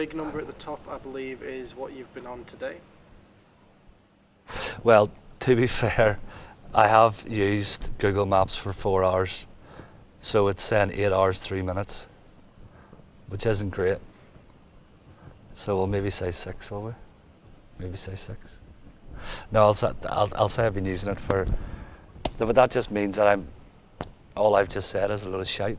big number at the top, I believe, is what you've been on today. Well, to be fair, I have used Google Maps for 4 hours, so it's saying 8 hours 3 minutes, which isn't great. So we'll maybe say 6, will we? Maybe say 6. No, I'll say I've been using it for, but that just means that all I've just said is a load of shite.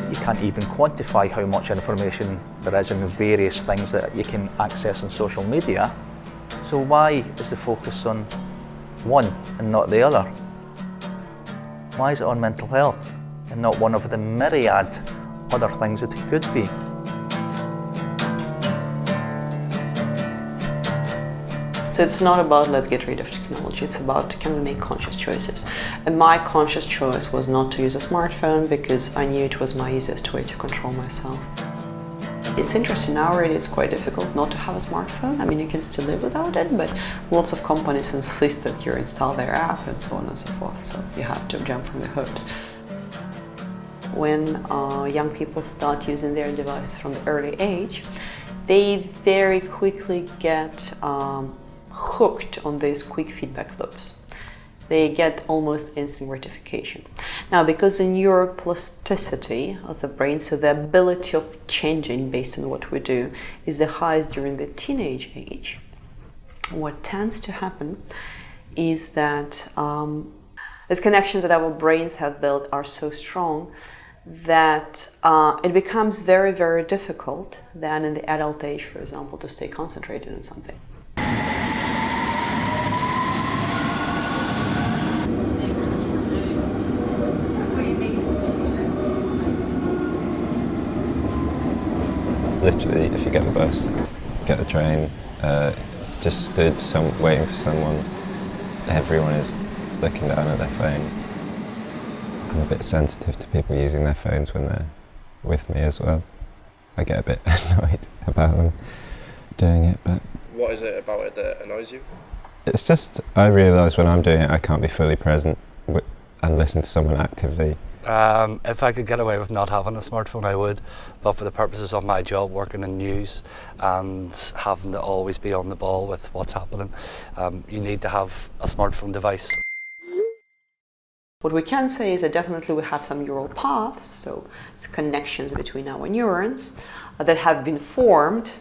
You can't even quantify how much information there is in the various things that you can access on social media. So why is the focus on one and not the other? Why is it on mental health and not one of the myriad other things that it could be? So it's not about let's get rid of technology, it's about can we make conscious choices. And my conscious choice was not to use a smartphone because I knew it was my easiest way to control myself. It's interesting, now already it's quite difficult not to have a smartphone. I mean, you can still live without it, but lots of companies insist that you install their app and so on and so forth, so you have to jump from the hoops. When young people start using their devices from the early age, they very quickly get hooked on these quick feedback loops. They get almost instant gratification. Now, because the neuroplasticity of the brain, so the ability of changing based on what we do, is the highest during the teenage age, what tends to happen is that these connections that our brains have built are so strong that it becomes very, very difficult then in the adult age, for example, to stay concentrated on something. Literally, if you get the bus, get the train, just stood waiting for someone, everyone is looking down at their phone. I'm a bit sensitive to people using their phones when they're with me as well. I get a bit annoyed about them doing it, but... What is it about it that annoys you? It's just, I realise when I'm doing it, I can't be fully present and listen to someone actively. If I could get away with not having a smartphone, I would, but for the purposes of my job, working in news and having to always be on the ball with what's happening, you need to have a smartphone device. What we can say is that definitely we have some neural paths, so it's connections between our neurons that have been formed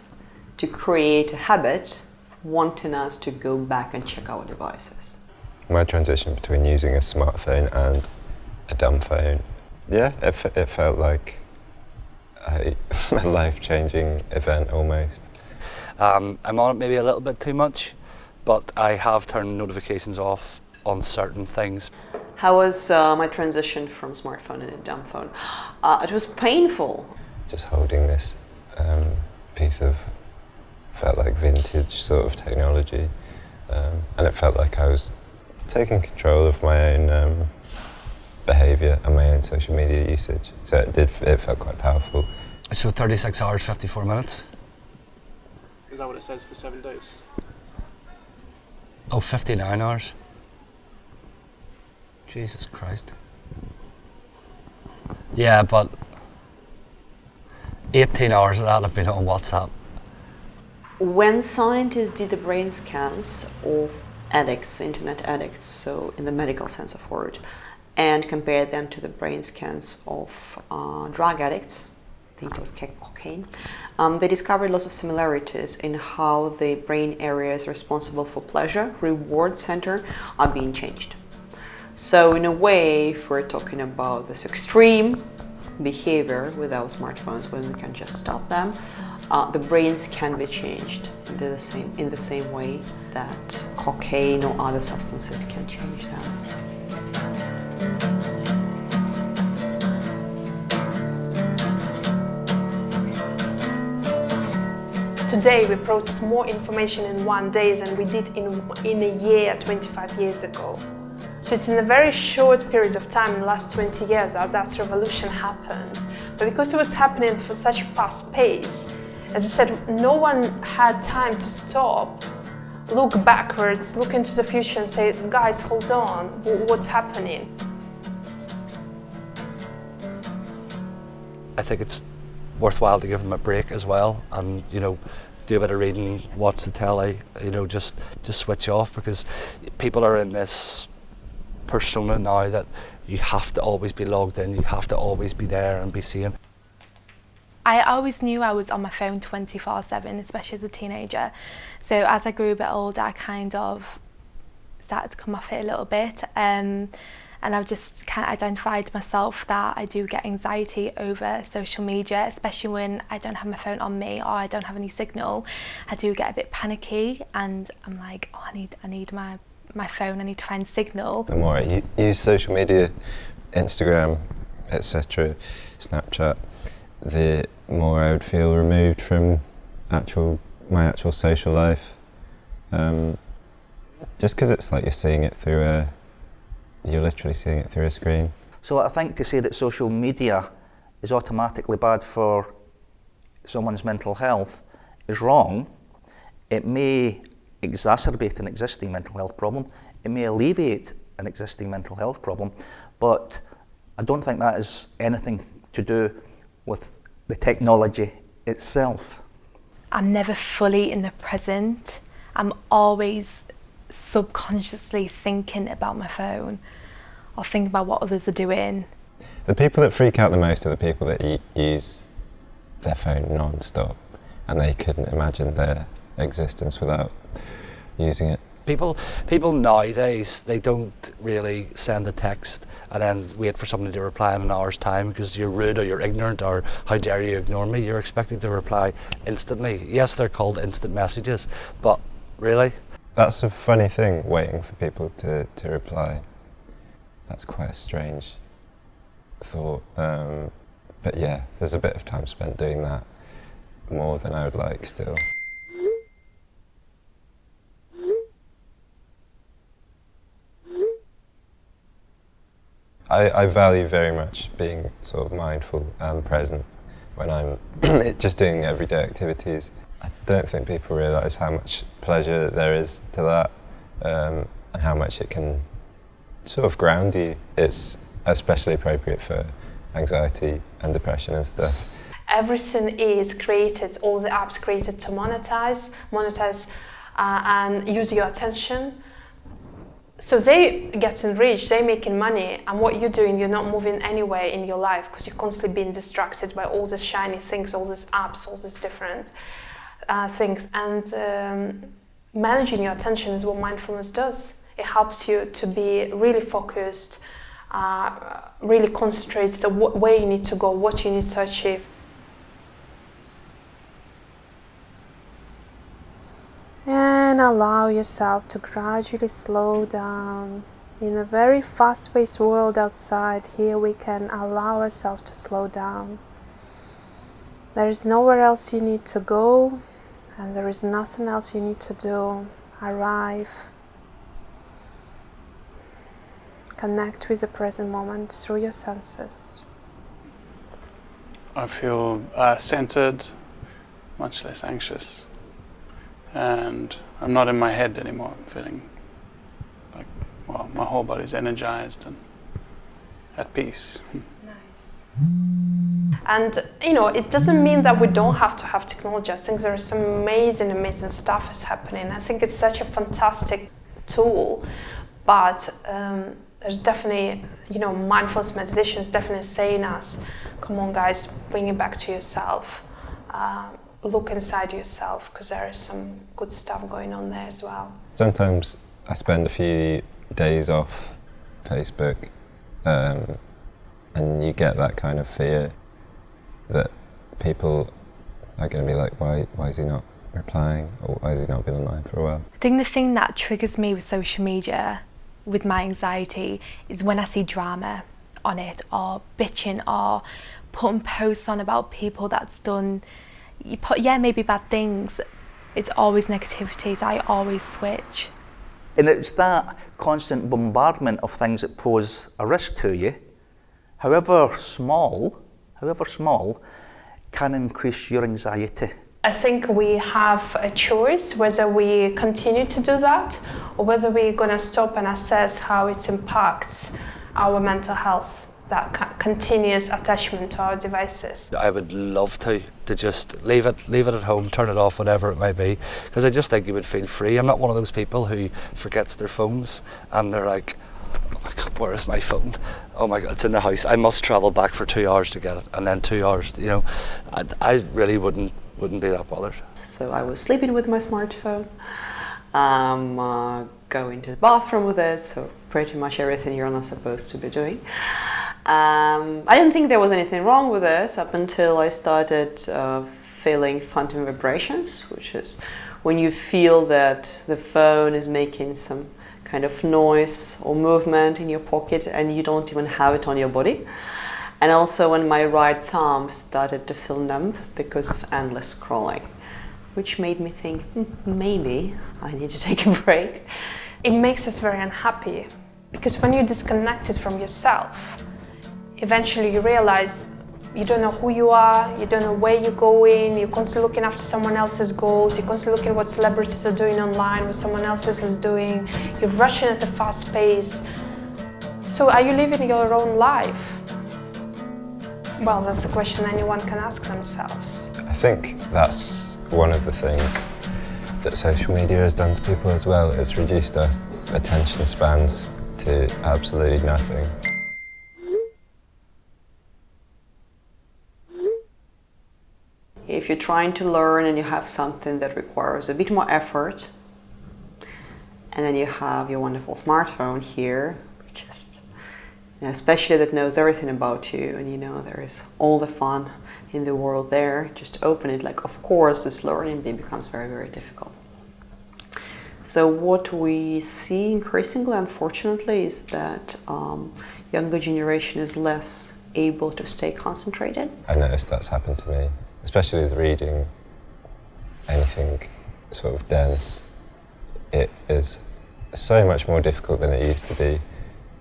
to create a habit wanting us to go back and check our devices. My transition between using a smartphone and a dumb phone, yeah, it felt like a life-changing event almost. I'm on it maybe a little bit too much, but I have turned notifications off on certain things. How was my transition from smartphone to a dumb phone? It was painful. Just holding this piece of, felt like vintage sort of technology, and it felt like I was taking control of my own behaviour and my own social media usage. So it felt quite powerful. So 36 hours, 54 minutes. Is that what it says for 7 days? Oh, 59 hours. Jesus Christ. Yeah, but 18 hours of that have been on WhatsApp. When scientists did the brain scans of addicts, internet addicts, so in the medical sense of word, and compared them to the brain scans of drug addicts, I think it was cocaine, they discovered lots of similarities in how the brain areas responsible for pleasure, reward center, are being changed. So in a way, if we're talking about this extreme behavior with our smartphones, when we can just stop them, the brains can be changed in the same way that cocaine or other substances can change them. Today we process more information in 1 day than we did in a year 25 years ago. So it's in a very short period of time, in the last 20 years, that revolution happened. But because it was happening for such a fast pace, as I said, no one had time to stop, look backwards, look into the future and say, guys, hold on, what's happening? I think it's worthwhile to give them a break as well, and do a bit of reading, watch the telly, just switch off, because people are in this persona now that you have to always be logged in, you have to always be there and be seen. I always knew I was on my phone 24/7, especially as a teenager. So as I grew a bit older, I kind of started to come off it a little bit. And I've just kind of identified myself that I do get anxiety over social media, especially when I don't have my phone on me or I don't have any signal. I do get a bit panicky, and I'm like, oh, I need my phone, I need to find signal. The more I use social media, Instagram, etc., Snapchat, the more I would feel removed from my actual social life. Just because it's like you're literally seeing it through a screen. So I think to say that social media is automatically bad for someone's mental health is wrong. It may exacerbate an existing mental health problem. It may alleviate an existing mental health problem, but I don't think that has anything to do with the technology itself. I'm never fully in the present. I'm always subconsciously thinking about my phone or thinking about what others are doing. The people that freak out the most are the people that use their phone non-stop, and they couldn't imagine their existence without using it. People nowadays, they don't really send a text and then wait for somebody to reply in an hour's time because you're rude or you're ignorant or how dare you ignore me. You're expected to reply instantly. Yes, they're called instant messages, but really? That's a funny thing, waiting for people to reply. That's quite a strange thought. But yeah, there's a bit of time spent doing that, more than I would like still. I value very much being sort of mindful and present when I'm just doing everyday activities. I don't think people realise how much pleasure there is to that, and how much it can sort of ground you. It's especially appropriate for anxiety and depression and stuff. Everything is created, all the apps created to monetize and use your attention. So they get enriched, they're making money, and what you're doing, you're not moving anywhere in your life because you're constantly being distracted by all these shiny things, all these apps, all these different things. And managing your attention is what mindfulness does. It helps you to be really focused, really concentrated on where you need to go, what you need to achieve. And allow yourself to gradually slow down. In a very fast-paced world outside, here we can allow ourselves to slow down. There is nowhere else you need to go, and there is nothing else you need to do. Arrive. Connect with the present moment through your senses. I feel centered, much less anxious. And I'm not in my head anymore. I'm feeling like, well, my whole body's energized and at peace. Nice. And it doesn't mean that we don't have to have technology. I think there is some amazing stuff is happening. I think it's such a fantastic tool, but there's definitely, mindfulness meditation is definitely saying us, come on guys, bring it back to yourself. Look inside yourself, because there is some good stuff going on there as well. Sometimes I spend a few days off Facebook, and you get that kind of fear that people are going to be like, why is he not replying, or why has he not been online for a while? I think the thing that triggers me with social media, with my anxiety, is when I see drama on it, or bitching, or putting posts on about people that's done maybe bad things. It's always negativity, so I always switch. And it's that constant bombardment of things that pose a risk to you, however small, can increase your anxiety. I think we have a choice whether we continue to do that or whether we're going to stop and assess how it impacts our mental health. that continuous attachment to our devices. I would love to just leave it at home, turn it off, whatever it may be, because I just think you would feel free. I'm not one of those people who forgets their phones and they're like, oh my God, where is my phone? Oh my God, it's in the house. I must travel back for 2 hours to get it, and then 2 hours. You know, I really wouldn't be that bothered. So I was sleeping with my smartphone, going to the bathroom with it, so pretty much everything you're not supposed to be doing. I didn't think there was anything wrong with this up until I started feeling phantom vibrations, which is when you feel that the phone is making some kind of noise or movement in your pocket and you don't even have it on your body. And also when my right thumb started to feel numb because of endless scrolling, which made me think, maybe I need to take a break. It makes us very unhappy because when you're disconnected from yourself, eventually you realize you don't know who you are, you don't know where you're going, you're constantly looking after someone else's goals, you're constantly looking at what celebrities are doing online, what someone else is doing, you're rushing at a fast pace. So are you living your own life? Well, that's a question anyone can ask themselves. I think that's one of the things that social media has done to people as well. It's reduced our attention spans to absolutely nothing. If you're trying to learn and you have something that requires a bit more effort, and then you have your wonderful smartphone here, just, especially that knows everything about you, and there is all the fun in the world there, just open it, of course this learning becomes very, very difficult. So what we see increasingly, unfortunately, is that younger generation is less able to stay concentrated. I noticed that's happened to me, especially with reading anything sort of dense. It is so much more difficult than it used to be.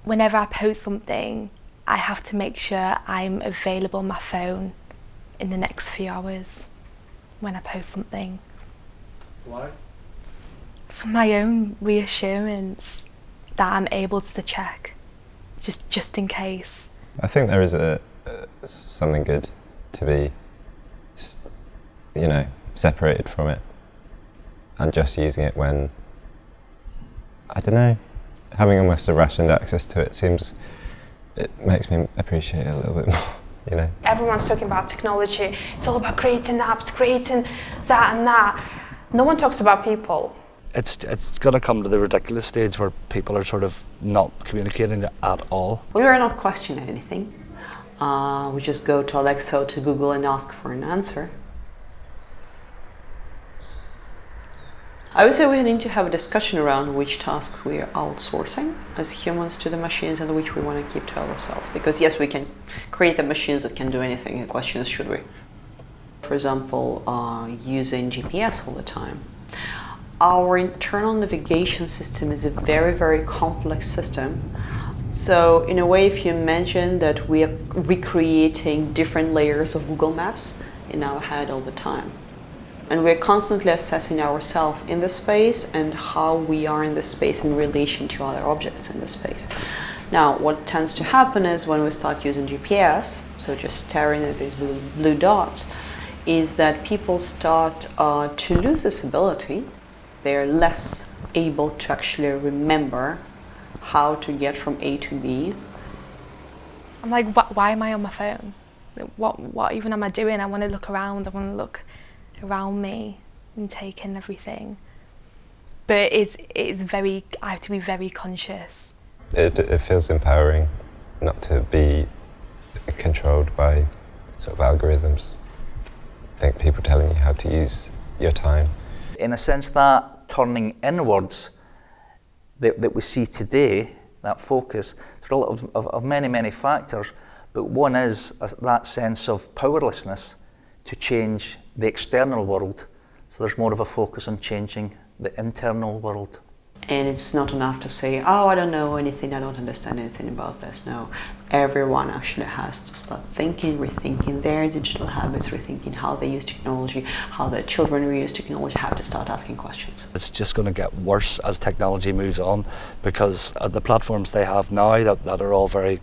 Whenever I post something, I have to make sure I'm available on my phone in the next few hours when I post something. Why? For my own reassurance that I'm able to check, just in case. I think there is something good to be, separated from it and just using it when, I don't know, having almost a rationed access to it makes me appreciate it a little bit more, Everyone's talking about technology. It's all about creating apps, creating that and that. No one talks about people. It's going to come to the ridiculous stage where people are sort of not communicating at all. We are not questioning anything. We just go to Alexa or to Google and ask for an answer. I would say we need to have a discussion around which tasks we are outsourcing as humans to the machines and which we want to keep to ourselves. Because yes, we can create the machines that can do anything. The question is, should we? For example, using GPS all the time. Our internal navigation system is a very, very complex system. So in a way, if you imagine that we are recreating different layers of Google Maps in our head all the time. And we're constantly assessing ourselves in the space and how we are in the space in relation to other objects in the space. Now, what tends to happen is when we start using GPS, so just staring at these blue dots, is that people start to lose this ability. They're less able to actually remember how to get from A to B. I'm like, why am I on my phone? What even am I doing? I want to look around. I want to look around me and take in everything. But I have to be very conscious. It feels empowering not to be controlled by sort of algorithms. I think people telling you how to use your time. In a sense, that turning inwards that we see today, that focus, there's a lot of many, many factors, but one is that sense of powerlessness to change the external world. So there's more of a focus on changing the internal world. And it's not enough to say, oh, I don't know anything, I don't understand anything about this. No, everyone actually has to start thinking, rethinking their digital habits, rethinking how they use technology, how their children use technology, have to start asking questions. It's just going to get worse as technology moves on, because the platforms they have now that are all very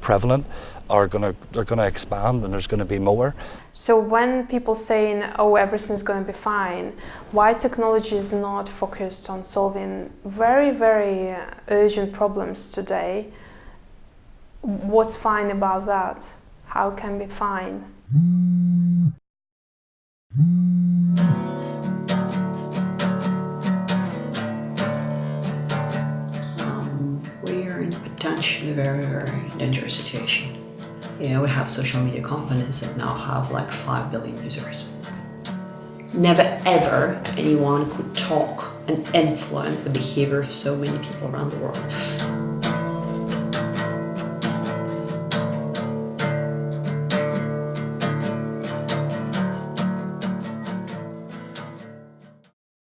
prevalent are gonna expand, and there's gonna be more. So when people saying, oh, everything's going to be fine, why technology is not focused on solving very, very urgent problems today? What's fine about that? How can be fine? We are in a potentially very, very dangerous situation. Yeah, we have social media companies that now have like 5 billion users. Never ever anyone could talk and influence the behavior of so many people around the world.